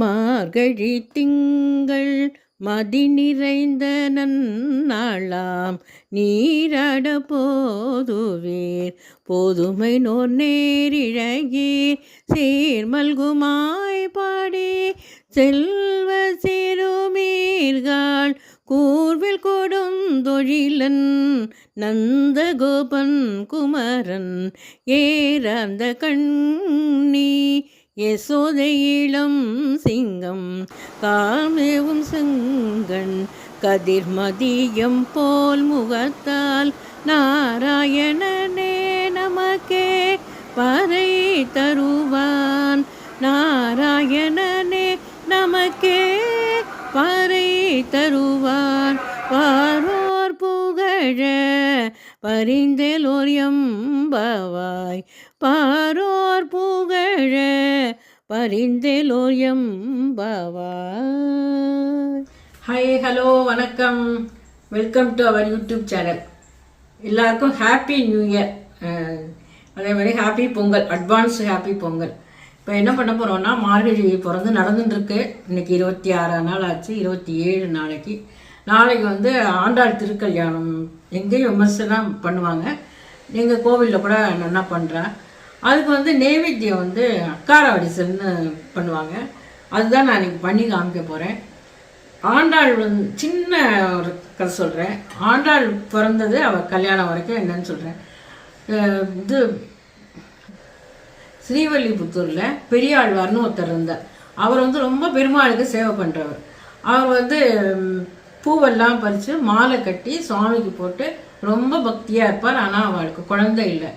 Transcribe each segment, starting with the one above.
மார்கழி திங்கள் மதி நிறைந்த நன்னாளாம் நீராட போதுவீர் போதுமை நோர் நேரிழகீர் சீர்மல்குமாய் பாடி செல்வ சிறுமீர்கள் கூர்வில் கொடுந்தொழிலன் நந்தகோபன் குமரன் ஏறார்ந்த கண்ணி யசோதை இளம் சிங்கம் காமேவும் செங்கண் கதிர்மதியம் போல் முகத்தால் நாராயணனே நமக்கே பறை தருவான். நாராயணனே நமக்கே பறை தருவான். பாரோர் புகழ பரிந்தேலோர் எம்பவாய் பாரோர் புகழ பரிந்தேலோர் எம்பவாய். ஹாய், ஹலோ, வணக்கம். Welcome to our YouTube channel. எல்லாருக்கும் ஹாப்பி நியூ இயர். அதே மாதிரி happy Pongal, advance happy Pongal. இப்போ என்ன பண்ண போகிறோம்னா, மார்கழி பிறந்து நடந்துட்டுருக்கு. இன்னைக்கு 26 நாள் ஆச்சு, 27 நாளைக்கு. நாளைக்கு வந்து ஆண்டாள் திருக்கல்யாணம் எங்கேயும் விமர்சனம் பண்ணுவாங்க. எங்கள் கோவிலில் கூட நல்லா பண்ணுறேன். அதுக்கு வந்து நெய்வேத்தியம் வந்து அக்கார வடிசல்னு பண்ணுவாங்க. அதுதான் நான் இன்னைக்கு பண்ணி காமிக்க போகிறேன். ஆண்டாள் வந்து சின்ன ஒரு கதை சொல்கிறேன். ஆண்டாள் பிறந்தது அவள் கல்யாணம் வரைக்கும் என்னன்னு சொல்கிறேன். இது ஸ்ரீவல்லிபுத்தூரில் பெரியாழ்வார்னு ஒருத்தர் இருந்தார். அவர் வந்து ரொம்ப பெருமாளுக்கு சேவை பண்ணுறவர். அவர் வந்து பூவெல்லாம் பறித்து மாலை கட்டி சுவாமிக்கு போட்டு ரொம்ப பக்தியாக இருப்பார். ஆனால் அவளுக்கு குழந்தை இல்லை.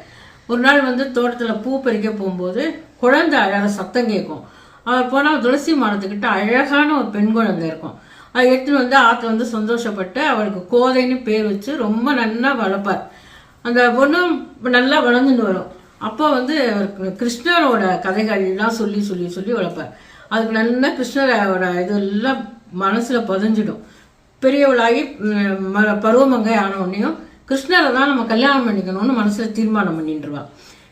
ஒரு நாள் வந்து தோட்டத்தில் பூ பறிக்க போகும்போது குழந்தை அழகாக சத்தம் கேட்கும். அவர் போனால் துளசி மாடத்துக்கிட்ட அழகான ஒரு பெண் குழந்தை இருக்கும். அதை எடுத்துன்னு வந்து ஆற்று வந்து சந்தோஷப்பட்டு அவளுக்கு கோதைன்னு பேர் வச்சு ரொம்ப நல்லா வளர்ப்பார். அந்த பொண்ணும் நல்லா வளர்ந்துட்டு வரும். அப்போ வந்து கிருஷ்ணரோட கதைகள்லாம் சொல்லி சொல்லி சொல்லி வளர்ப்பார். அதுக்கு நல்லா கிருஷ்ணரோட இதெல்லாம் மனசில் பதிஞ்சிடும். பெரியவளாகி பருவமங்கை ஆனவுடனேயும் கிருஷ்ணரை தான் நம்ம கல்யாணம் பண்ணிக்கணும்னு மனசில் தீர்மானம் பண்ணிட்டுருவாள்.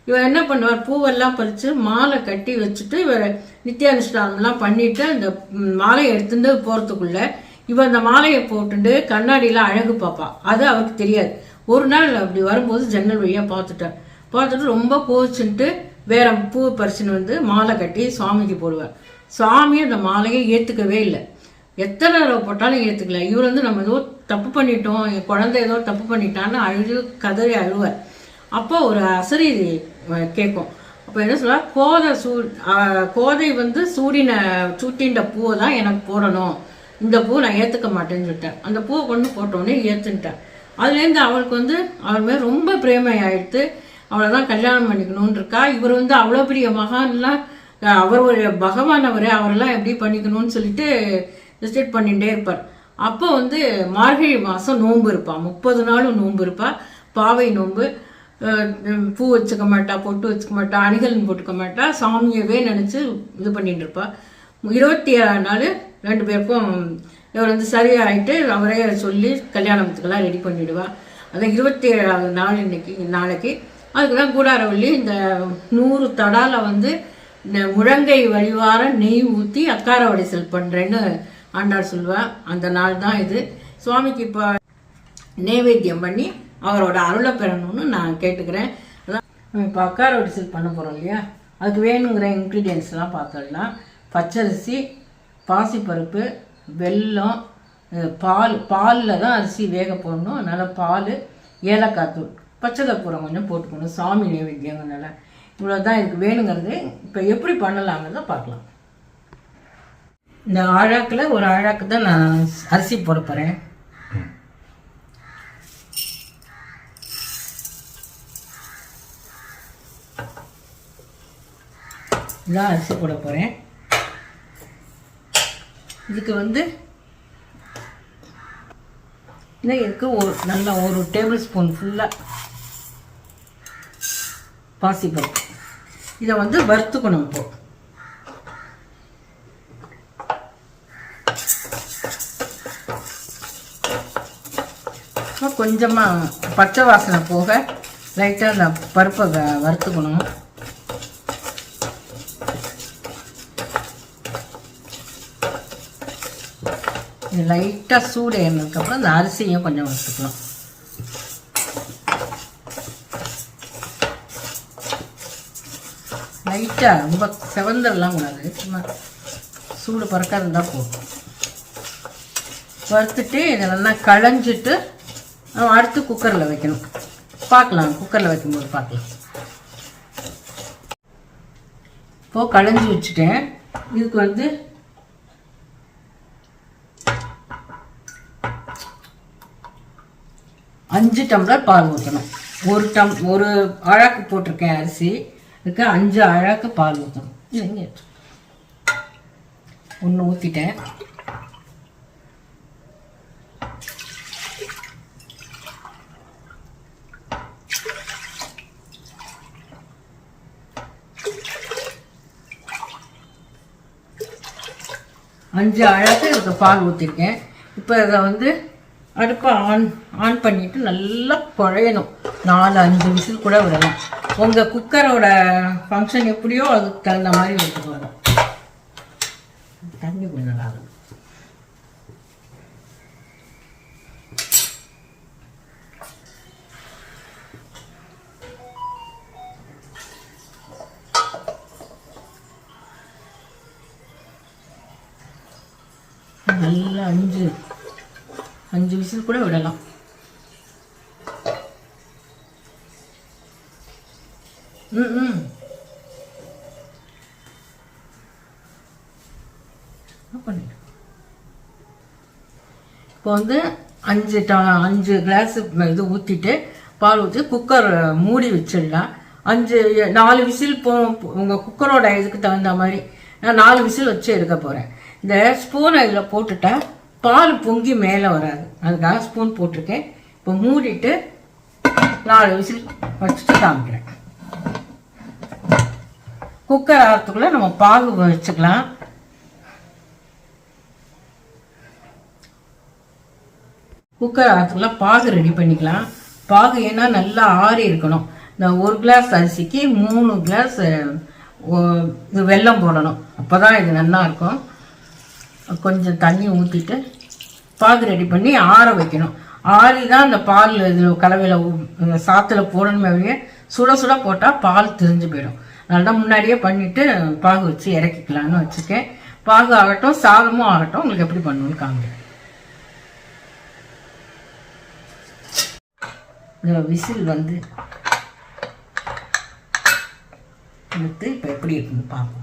இவர் என்ன பண்ணுவார், பூவெல்லாம் பறித்து மாலை கட்டி வச்சுட்டு இவர் நித்தியானுஷ்டானம்லாம் பண்ணிட்டு அந்த மாலையை எடுத்துட்டு போகிறதுக்குள்ள இவர் அந்த மாலையை போட்டுட்டு கண்ணாடியில் அழகு பார்ப்பா. அது அவருக்கு தெரியாது. ஒரு நாள் அப்படி வரும்போது ஜன்னல் வழியாக பார்த்துட்டு ரொம்ப கோவிச்சுட்டு வேற பூ பறிச்சுன்னு வந்து மாலை கட்டி சுவாமிக்கு போடுவார். சுவாமி அந்த மாலையை ஏற்றுக்கவே இல்லை. எத்தனை தடவை போட்டாலும் ஏற்றுக்கல. இவர் வந்து நம்ம ஏதோ தப்பு பண்ணிட்டோம், என் குழந்தை ஏதோ தப்பு பண்ணிட்டான்னு கதறி அழுவார். அப்போ ஒரு அசரி கேட்கும். அப்போ என்ன சொல்லுவார், கோதை வந்து சூட்டின்ற பூவை தான் எனக்கு போடணும், இந்த பூ நான் ஏற்றுக்க மாட்டேன்னு சொல்லிட்டேன். அந்த பூவை கொண்டு போட்டோன்னே ஏற்றுன்ட்டேன். அதுலேருந்து அவளுக்கு வந்து அவள் மேலே ரொம்ப பிரேமை ஆயிடுத்து. அவளை தான் கல்யாணம் பண்ணிக்கணும்னு இருக்கா. இவர் வந்து அவ்வளோ பெரிய மகான்லாம், அவர் ஒரு பகவான், அவரெல்லாம் எப்படி பண்ணிக்கணும்னு சொல்லிட்டு டிசைட் பண்ணிகிட்டே இருப்பார். அப்போ வந்து மார்கழி மாதம் நோன்பு இருப்பாள். 30 நாளும் நோன்பு இருப்பாள். பாவை நோன்பு. பூ வச்சுக்க மாட்டா, பொட்டு வச்சுக்க மாட்டா, அணிகலன் போட்டுக்க மாட்டா. சாமியவே நினச்சி இது பண்ணிட்டு இருப்பாள். 27 நாள் 2 பேருக்கும் இவர் வந்து சரியாயிட்டு அவரே சொல்லி கல்யாணத்துக்கெல்லாம் ரெடி பண்ணிவிடுவாள். அதான் 27ஆவது நாள் நாளைக்கு. அதுக்குதான் கூடாரவள்ளி இந்த 100 தடால வந்து இந்த முழங்கை வழிவார நெய் ஊற்றி அக்கார வடிசல் பண்ணுறேன்னு ஆண்டாள் சொல்லுவாள். அந்த நாள் தான் இது. சுவாமிக்கு இப்போ நைவேத்தியம் பண்ணி அவரோட அருளை பெறணும்னு நான் கேட்டுக்கிறேன். அதான் இப்போ அக்கார வடிசல் பண்ண போகிறோம் இல்லையா, அதுக்கு வேணுங்கிற இன்க்ரீடியன்ஸ்லாம் பார்த்துடலாம். பச்சரிசி, பாசிப்பருப்பு, வெல்லம், பாலில் தான் அரிசி வேக போடணும். அதனால் பால், ஏலக்காய் தூள், பச்சை கற்பூரம் கொஞ்சம் போட்டுக்கணும். சாமி நைவேத்தியங்கனால இவ்வளோ தான் இதுக்கு வேணுங்கிறது. இப்போ எப்படி பண்ணலாங்கிறத பார்க்கலாம். இந்த ஆழாக்கில் ஒரு ஆழாக்கு தான் நான் அரிசி போட போகிறேன். இதான் அரிசி போட போகிறேன். இதுக்கு வந்து இதுக்கு நல்லா 1 டேபிள் ஸ்பூன் ஃபுல்லாக பாசிப்பருப்பு. இதை வந்து வறுத்துக்கணும். இப்போ கொஞ்சமாக பச்சை வாசனை போக லைட்டாக அந்த பருப்பை வறுத்துக்கணும். இது லைட்டாக சூடு ஏறினதுக்கப்புறம் இந்த அரிசியும் கொஞ்சம் வறுத்துக்கலாம். லைட்டாக ரொம்ப செவந்தரெல்லாம் கூடாது, சும்மா சூடு பறக்காது இருந்தால் போதும். வறுத்துட்டு இதை நல்லா களைஞ்சிட்டு அடுத்து குக்கரில் வைக்கணும். பார்க்கலாம், குக்கரில் வைக்கும்போது பார்க்கலாம். இப்போது களைஞ்சி வச்சுட்டேன். இதுக்கு வந்து அஞ்சு டம்ளர் பால் ஊற்றணும். ஒரு அழாக்கு போட்டிருக்கேன் அரிசி, இதுக்கு 5 அழாக்கு பால் ஊற்றணும். இங்கே ஒன்று ஊற்றிட்டேன். அஞ்சு அழகு இதுக்கு பால் ஊற்றிருக்கேன். இப்போ இதை வந்து அடுப்பை ஆன் பண்ணிவிட்டு நல்லா குழையணும். 4-5 விசில் கூட விடலாம். உங்கள் குக்கரோட ஃபங்க்ஷன் எப்படியோ அதுக்கு தகுந்த மாதிரி வச்சுக்கோங்க. தண்ணி கொஞ்சம் நல்லா நல்லா 5 விசில் கூட விடலாம். இப்போ வந்து 5 கிளாஸ் இது ஊற்றிட்டு பால் ஊற்றி குக்கர் மூடி வச்சிடலாம். 4 விசில் உங்கள் குக்கரோட இதுக்கு தகுந்த மாதிரி நான் 4 விசில் வச்சு எடுக்க போகிறேன். இந்த ஸ்பூனை இதில் போட்டுட்டா பால் பொங்கி மேலே வராது, அதுக்காக ஸ்பூன் போட்டிருக்கேன். இப்போ மூடிட்டு 4 விசில் வச்சுட்டு காமிக்கிறேன். குக்கர் ஆகிறதுக்குள்ளே நம்ம பாகு வச்சுக்கலாம். குக்கர் ஆகிறதுக்குள்ள பாகு ரெடி பண்ணிக்கலாம். பாகு ஏன்னா நல்லா ஆறி இருக்கணும். இந்த 1 கிளாஸ் அரிசிக்கு 3 கிளாஸ் வெல்லம் போடணும், அப்போ தான் இது நல்லா இருக்கும். கொஞ்சம் தண்ணி ஊற்றிட்டு பாகு ரெடி பண்ணி ஆற வைக்கணும். ஆறி தான் அந்த பால் இதில் கலவையில் சாத்தில் போடணுமே, சுட சுட போட்டால் பால் திரிஞ்சு போயிடும். அதனால தான் முன்னாடியே பண்ணிவிட்டு பாகு வச்சு இறக்கிக்கலான்னு வச்சுருக்கேன். பாகு ஆகட்டும், சாதமும் ஆகட்டும், உங்களுக்கு எப்படி பண்ணணும்னு காமிக்கிறேன். இந்த விசில் வந்து எடுத்து இப்போ எப்படி இருக்குன்னு பார்ப்போம்.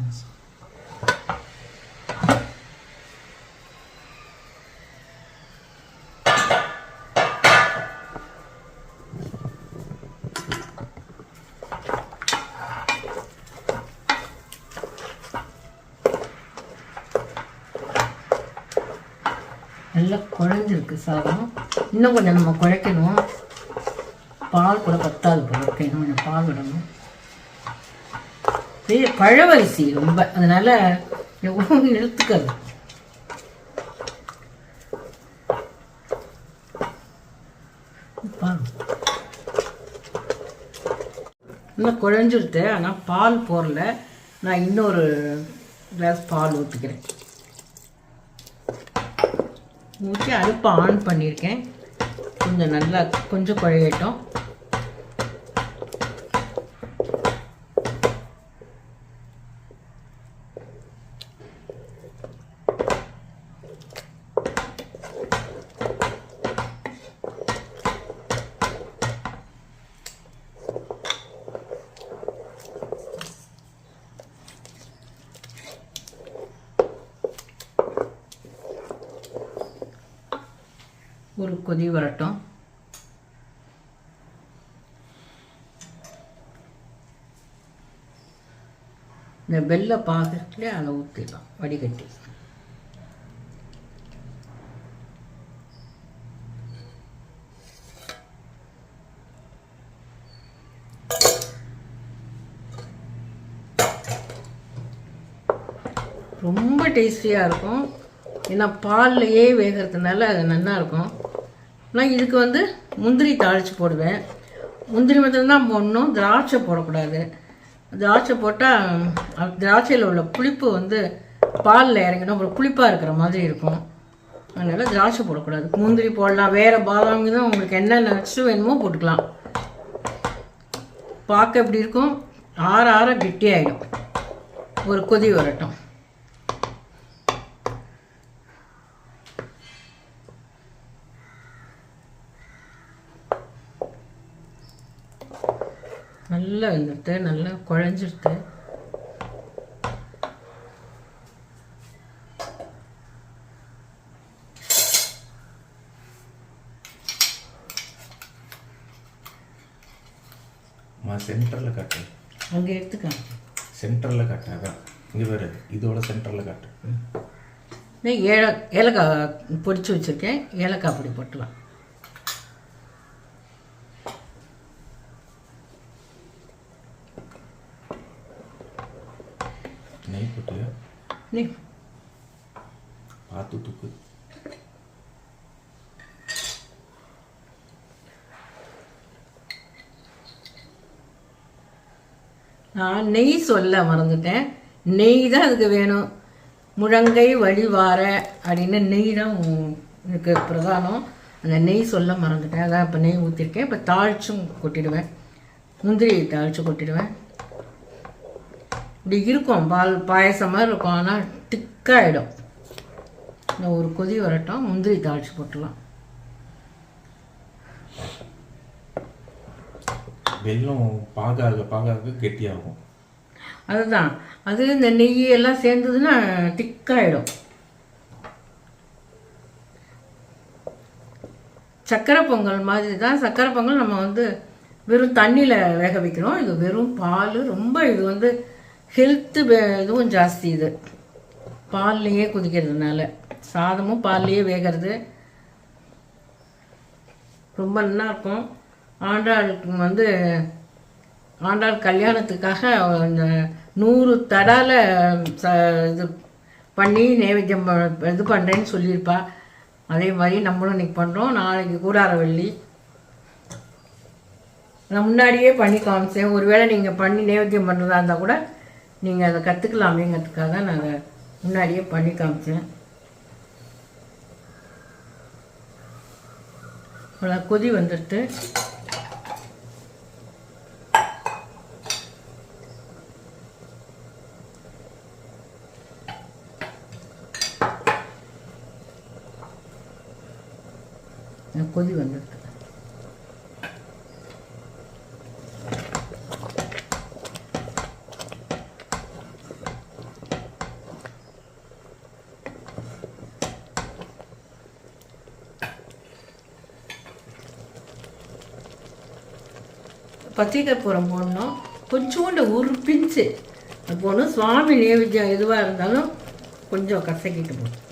நல்லா குழஞ்சிருக்கு சாதம். இன்னும் கொஞ்சம் நம்ம குழைக்கணும். பால் கூட பத்தாது போல இருக்கு, இன்னும் கொஞ்சம் பால் விடணும். பழவரிசி ரொம்ப, அதனால எவ்வளோ இழுத்துக்காது. இன்னும் குழஞ்சிருது, ஆனால் பால் போடல. நான் இன்னொரு கிளாஸ் பால் ஊற்றிக்கிறேன். ஊற்றி அடுப்பை ஆன் பண்ணியிருக்கேன். கொஞ்சம் நல்லா கொஞ்சம் குழையட்டும். ஒரு கொதி வரட்டும். இந்த வெள்ளை பாகத்திலே அதை ஊற்றிடலாம் வடிகட்டி. ரொம்ப டேஸ்டியாக இருக்கும். ஏன்னா பால்லையே வேகிறதுனால அது நல்லா இருக்கும். நான் இதுக்கு வந்து முந்திரி தாளித்து போடுவேன். முந்திரி மட்டும்தான் போடணும், திராட்சை போடக்கூடாது. திராட்சை போட்டால் திராட்சையில் உள்ள புளிப்பு வந்து பாலில் இறங்கிடும், அப்புறம் புளிப்பாக இருக்கிற மாதிரி இருக்கும். அதனால் திராட்சை போடக்கூடாது. முந்திரி போடலாம், வேறு பாதாம் தான் உங்களுக்கு என்ன நட்ஸு வேணுமோ போட்டுக்கலாம். பார்க்க எப்படி இருக்கும், ஆற ஆற கெட்டியாயிடும். ஒரு கொதி வரட்டும். நல்லா வந்துட்டு நல்லா குழஞ்சிருத்து. சென்டரில் காட்டு, அங்கே எடுத்துக்க. சென்டரில் காட்டு. அதான் இங்கே வேறு இதோட சென்டரில் காட்டு. ஏலக்காய் பொடிச்சு வச்சுருக்கேன், ஏலக்காய் பொடி போட்டலாம். நெய் போட்டியா? நீ பார்த்து தூக்கு. நான் நெய் சொல்ல மறந்துட்டேன். நெய் தான் அதுக்கு வேணும். முழங்கை வழி வார அப்படின்னு நெய் தான் எனக்கு பிரதானம். அந்த நெய் சொல்ல மறந்துட்டேன். அதான் இப்போ நெய் ஊற்றிருக்கேன். இப்போ தாளிச்சும் கொட்டிடுவேன், முந்திரி தாளித்து கொட்டிடுவேன். இப்படி இருக்கும், பால் பாயசம் மாதிரி இருக்கும், ஆனால் திக்காகிடும். இந்த ஒரு கொதி வரட்டும், முந்திரி தாளித்து போட்டுடலாம். வெல்லம் பாகாக பாகாக கெட்டியாகும். அதுதான், அது இந்த நெய் எல்லாம் சேர்ந்ததுன்னா திக்காயிடும். சக்கரை பொங்கல் மாதிரி தான். சக்கரை பொங்கல் நம்ம வந்து வெறும் தண்ணியில் வேக வைக்கிறோம். இது வெறும் பால். ரொம்ப இது வந்து ஹெல்த்து இதுவும் ஜாஸ்தி. இது பால்லையே குதிக்கிறதுனால, சாதமும் பால்லையே வேகிறது ரொம்ப நல்லா இருக்கும். ஆண்டாளுக்கு வந்து ஆண்டாள் கல்யாணத்துக்காக இந்த 100 தடால இது பண்ணி நைவேத்தியம் இது பண்ணுறேன்னு சொல்லியிருப்பா. அதே மாதிரி நம்மளும் இன்றைக்கி பண்ணுறோம். நாளைக்கு கூடார வெள்ளி. நான் முன்னாடியே பண்ணி காமிச்சேன். ஒருவேளை நீங்கள் பண்ணி நைவேத்தியம் பண்ணுறதா இருந்தால் கூட நீங்கள் அதை கற்றுக்கலாமேங்கிறதுக்காக தான் நான் முன்னாடியே பண்ணி காமிச்சேன். அவ்வளோ கொதி வந்துட்டு கொதி வந்துட்டு பச்சை கற்பூரம் போடணும். கொஞ்சோண்டு ஒரு பிஞ்சு அது போடணும். சுவாமி நைவேத்தியம் எதுவாக இருந்தாலும் கொஞ்சம் கசக்கிட்டு போகணும்.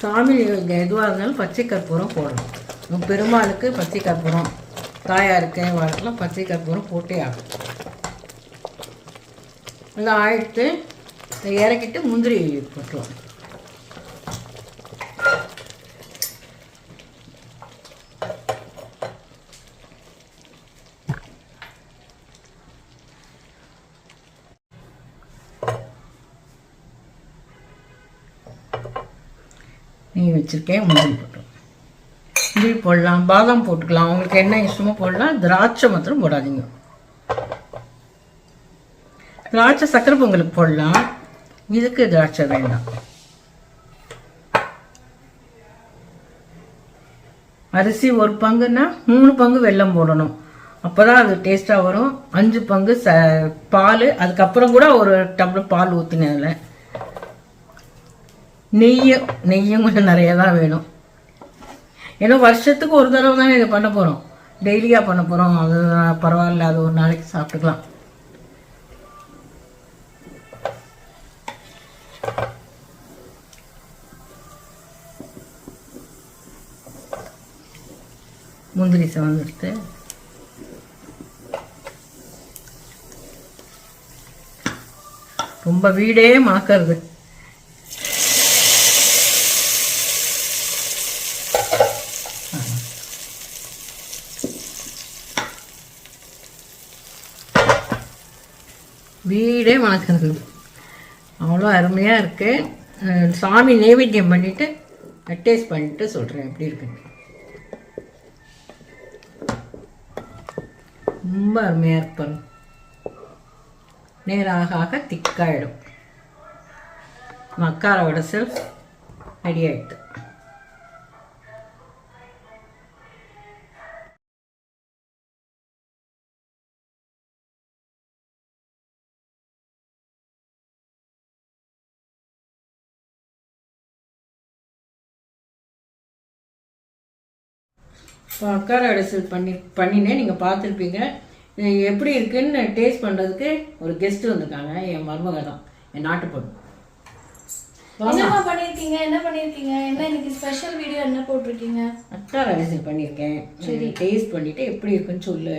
சாமி நைவேத்தியம் எதுவாக இருந்தாலும் பச்சை கற்பூரம் போடணும். பெருமாளுக்கு பச்சை கற்பூரம், தாயாருக்கு வாழ்க்கெல்லாம் பச்சை கற்பூரம் போட்டே ஆகும். நல்லா ஆயிடுத்து இறக்கிட்டு முந்திரி போட்டுருவோம். நெய் வச்சுருக்கேன், முந்திரி போட்டோம். முந்திரி போடலாம், பாதாம் போட்டுக்கலாம், உங்களுக்கு என்ன இஷ்டமோ போடலாம். திராட்சை மாத்திரம் போடாதீங்க. திராட்சை சக்கரை பொங்கலுக்கு போடலாம், இதுக்கு திராட்சை வேண்டாம். அரிசி 1 பங்குன்னா 3 பங்கு வெல்லம் போடணும். அப்போ தான் அது டேஸ்ட்டாக வரும். 5 பங்கு பால், அதுக்கப்புறம் கூட ஒரு டம்ளர் பால் ஊற்றினதில். நெய்யும் கொஞ்சம் நிறைய தான் வேணும். ஏன்னா வருஷத்துக்கு ஒரு தடவை தானே இதை பண்ண போகிறோம், டெய்லியாக பண்ண போகிறோம். அது பரவாயில்ல, அது ஒரு நாளைக்கு சாப்பிட்டுக்கலாம். முந்திரி செவந்துடுத்து ரொம்ப வீடே மணக்கிறது. வீடே மணக்கிறது, அவ்வளோ அருமையாக இருக்குது. சாமி நைவேத்தியம் பண்ணிவிட்டு டேஸ்ட் பண்ணிட்டு சொல்கிறேன் எப்படி இருக்குன்னு. ரொம்ப அருமையாக இருப்பாங்க. நேராக ஆக திக்காயிடும். மக்கார வடசல் ரெடி ஆகிடுது. இப்போ அக்கார அடைசல் பண்ணினேன். நீங்கள் பார்த்துருப்பீங்க. எப்படி இருக்குன்னு டேஸ்ட் பண்ணுறதுக்கு ஒரு கெஸ்ட்டு வந்திருக்காங்க. என் மருமக தான், என் நாட்டு பொண்ணு. என்னமா பண்ணிருக்கீங்க? என்ன பண்ணிருக்கீங்க? என்ன இன்னைக்கு ஸ்பெஷல் வீடியோ என்ன போட்டிருக்கீங்க? அக்கார அடைசல் பண்ணியிருக்கேன். சரி, டேஸ்ட் பண்ணிவிட்டு எப்படி இருக்குன்னு சொல்லு.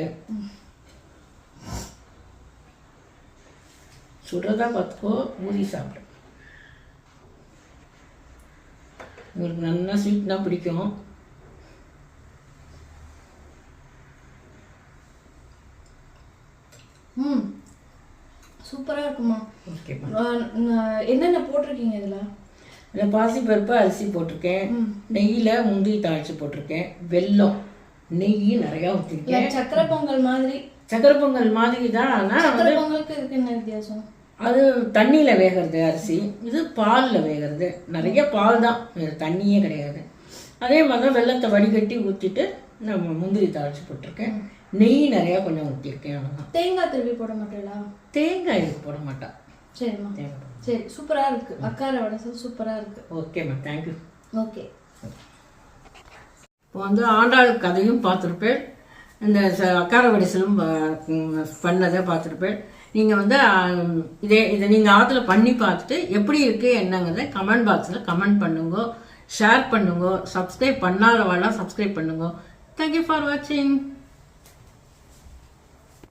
சுடுறதா பார்த்துக்கோ, ஊதி சாப்பிடு. உங்களுக்கு நல்லா ஸ்வீட் தான் பிடிக்கும். சூப்பரா இருக்குமா? ஓகேம்மா. என்னென்ன போட்டிருக்கீங்க இதுல? இதில் பாசிப்பருப்பு, அரிசி போட்டிருக்கேன். நெய்யில் முந்திரி தாளிச்சு போட்டிருக்கேன். வெல்லம், நெய் நிறையா ஊற்றிருக்கேன். சக்கரை பொங்கல் மாதிரி. சக்கரை பொங்கல் மாதிரி தான். ஆனால் சக்கரை பொங்கலுக்கு இதுக்கு என்ன வித்தியாசம்? அது தண்ணியில் வேகிறது அரிசி, இது பாலில் வேகிறது. நிறைய பால் தான், தண்ணியே கிடையாது. அதே மாதிரி தான் வெல்லத்தை வடிகட்டி ஊற்றிட்டு நம்ம முந்திரி தாளிச்சு போட்டிருக்கேன். நெய் நிறையா கொஞ்சம் ஊற்றிருக்கேன். அவ்வளோதான். தேங்காய் திருவி போட மாட்டீங்களா? தேங்காய் இதுக்கு போட மாட்டேன். சரிம்மா, தேங்காய். சரி, சூப்பரா இருக்கு. அக்கார வடசல் சூப்பரா இருக்கு. ஓகேம்மா, தேங்க்யூ. ஓகே. இப்போ வந்து ஆண்டாள் கதையும் பார்த்துருப்பேன். இந்த அக்கார வடிசலும் பண்ணதை பார்த்துருப்பேன். நீங்கள் வந்து இதை நீங்கள் ஆற்றுல பண்ணி பார்த்துட்டு எப்படி இருக்குது என்னங்கிறத கமெண்ட் பாக்ஸில் கமெண்ட் பண்ணுங்க, ஷேர் பண்ணுங்க. சப்ஸ்கிரைப் பண்ணாதவாலாம் சப்ஸ்கிரைப் பண்ணுங்க. தேங்க்யூ ஃபார் வாட்சிங்.